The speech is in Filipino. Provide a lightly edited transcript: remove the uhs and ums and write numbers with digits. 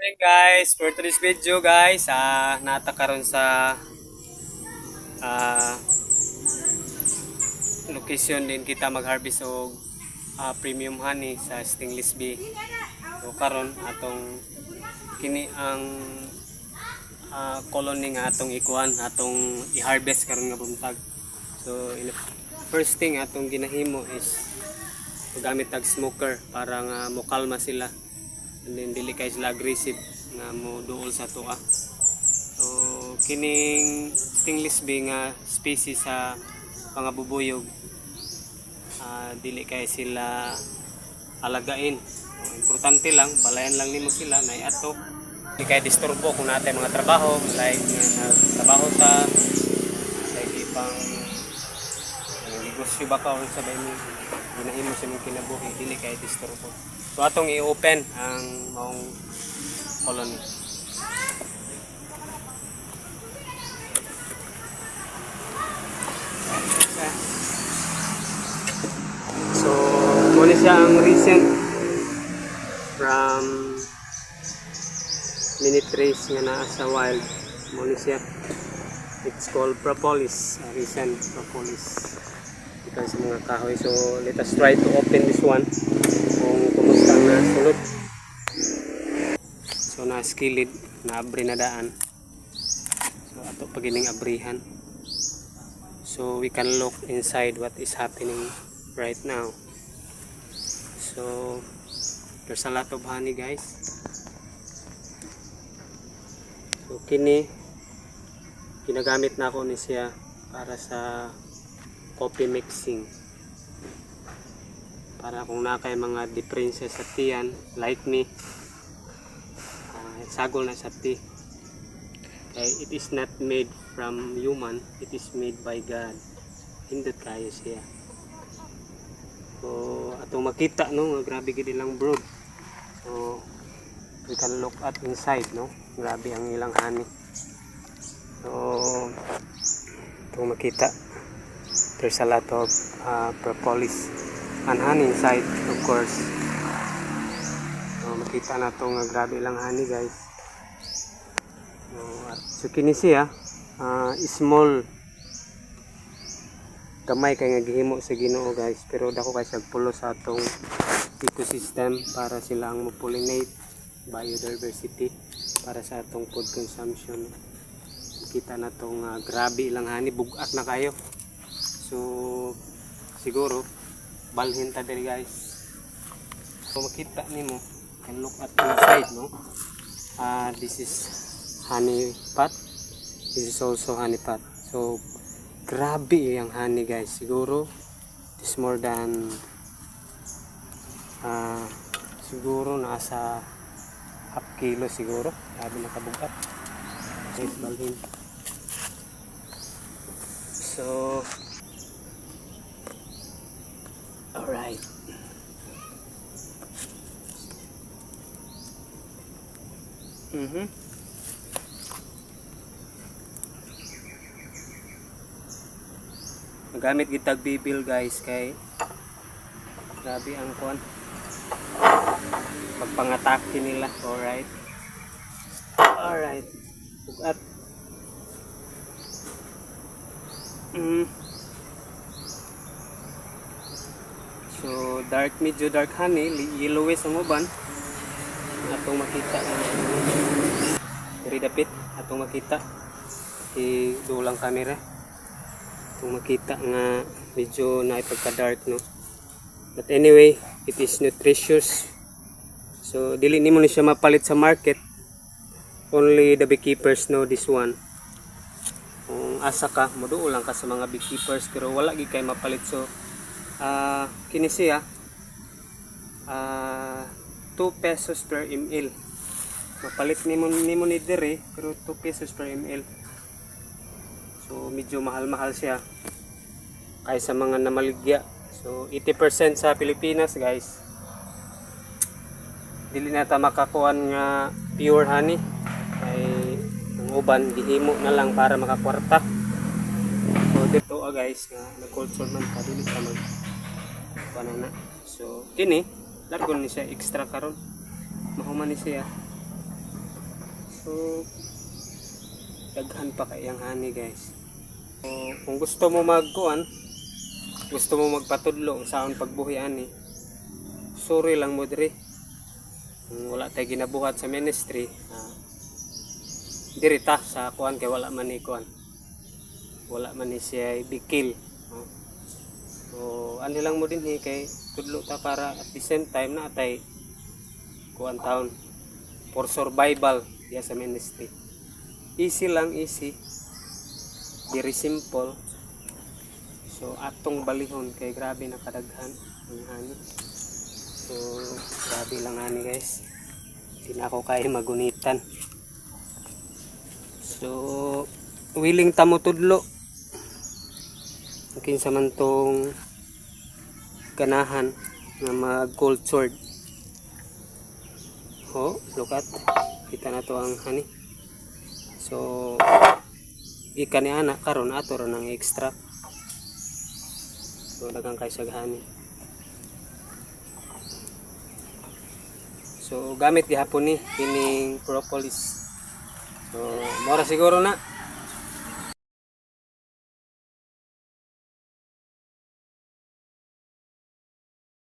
Morning guys, for today's video guys, nata karon sa ah, location din kita mag-harvest og premium honey sa Stingless Bee. So karon atong kini ang colony nga atong ikuan, atong i-harvest karon nga buntag. So first thing atong ginahimo is gamit tag smoker para nga mokalma sila. And then dili kay sila aggressive nga mo duol sa tuwa. So kining Stingless Bee nga species sa pangabubuyog, dili kay sila alagain. So, importante lang balayan lang nimo sila na iatok. Dili kay disturbo kung natin mga trabaho like nagtrabaho ta like ipang negosyo ba ka o sabay mo ginahimo sa mong kinabuhi, dili kay disturbo. So atong i-open ang maong colony. So muna siya ang recent from mini trees nga naa sa wild. Muna siya. It's called propolis, recent propolis. Ikan sa mga kahoy. So let us try to open this one kung kumusta ang nasulod. So na-skilled, na-abri na daan. So ato pagining abrihan. So we can look inside what is happening right now. So there's a lot of honey guys. So kini ginagamit na ako ni siya para sa coffee mixing, para kung na kay mga differences sa tiyan like me, sagol na sa tea. It is not made from human, it is made by God. Hindot kayo siya. So atong makita no, grabe gid lang brood. So we can look at inside no, grabe ang ilang honey. So itong makita, there's a lot of propolis and honey inside, of course. So makita na itong grabe lang honey guys. So kini siya small, gamay kay nga gihimo sa Ginoo guys, pero dako kay sag pulo sa atong ecosystem para sila ang mo-pollinate, biodiversity para sa atong food consumption. Kita na tong grabe ilang honey, bugat na kayo. So siguro balhin ta diri guys. So makita nimo, can look at inside no. This is honey pot. This is also honey pot. So grabe yung honey guys. Siguro it's more than siguro nasa half kilo siguro. Grabe nakabugat. Guys, balhin. So alright. Magamit gitag bibil guys kay grabe ang kuan pagpangatake nila. Alright. Alright. Bugat. So dark, medyo dark honey, yellowish ang uban. Atong makita very dapit atong makita dulang camera atong makita nga medyo na ipagka dark no, but anyway it is nutritious. So dili nimo ni siya mapalit sa market, only the beekeepers know this one. Kung asa ka moduol lang ka sa mga beekeepers pero wala gid kay mapalit. So kini siya 2 pesos per ml. Mapalit nimo ni dire pero 2 pesos per ml. So medyo mahal-mahal siya kaysa mga namaligya. So 80% sa Pilipinas guys, dili na ta makakuan nga pure honey. Kay ang uban gihimo na lang para makakwarta. So dito guys nga nag-culture man pa dili ka mag banana. So kini largon ni siya extra karon. Mahuman ni siya. So daghan pa kayang honey guys. So, kung gusto mo magkuan, gusto mo magpatudlo saon pagbuhi ani, sorry lang mo diri. Kung wala tay ginabuhat sa ministry, diri ta sa kuan kay wala man ni kuan. Wala man ni siya bikil. So ano lang mo din kay tudlo ta para at the same time na tay kuan taon for survival diya sa ministry. Easy lang, easy. Very simple. So atong balihon kay grabe na kadaghan ang hani. So grabe lang ani guys. Hindi na ako kaya magunitan. So willing ta mo tudlo. Kinsa man tong ganahan nga mag gold sword. Oh, look at. Kita na to ang hani. So ikan ni anak karon ato ra nang extract. So daghang kay saghani. So gamit gihapon ni kining propolis. So mora siguro na